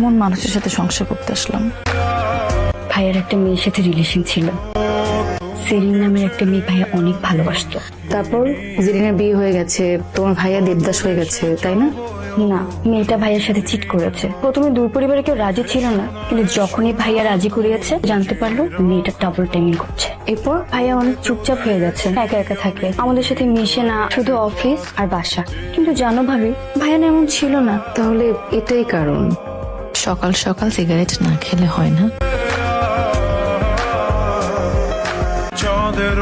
কেমন মানুষের সাথে সংসার করতে আসলাম। ভাইয়ার একটা মেয়ের সাথে রিলেশন ছিল, সেরিন নামের একটা মেয়ে ভাইয়া অনেক ভালোবাসতো। তারপর জেরিনের বিয়ে হয়ে গেছে, তোমার ভাইয়া দেবদাস হয়ে গেছে, তাই না? না, মেয়েটা ভাইয়ার সাথে চিট করেছে। প্রথমে দুই পরিবারে কেউ রাজি ছিল না, কিন্তু যখনই ভাইয়া রাজি করিয়েছে জানতে পারলো মেয়েটা ডাবল টাইমিং করছে। এরপর ভাইয়া অনেক চুপচাপ হয়ে গেছে, একা একা থাকে, আমাদের সাথে মিশে না, শুধু অফিস আর বাসা। কিন্তু জানো ভাবি, ভাইয়া না এমন ছিল না। তাহলে এটাই কারণ সকাল সকাল সিগারেট না খেলে হয় না। চাঁদের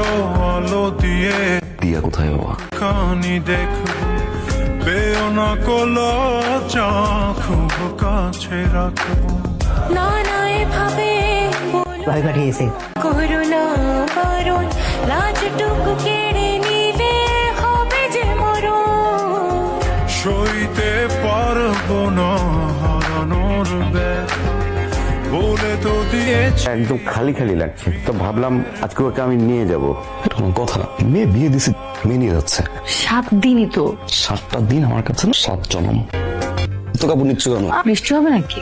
আলো দিয়ে দিয়া কোথায় বাবা? কানি দেখবো পেও না কোলা চাখু কাছে রাখবো না না এভাবে ভাই পাঠিয়েছে করুণা করুণ লাজটুকু কেড়ে নিলে হবে যে মরণ। সইতে পারবো না হারানোর ব্যথা বলে তো দিয়েছে। একদম খালি খালি লাগছে, তো ভাবলাম আজকে ওকে আমি নিয়ে যাব। তোমার কথা, মেয়ে বিয়ে দিছে, মেয়ে নিয়ে যাচ্ছে। 7 দিনই তো। 7টা দিন আমার কাছে না 7 জনম। তো কাপড় নিচ্ছ কেন? বৃষ্টি হবে নাকি?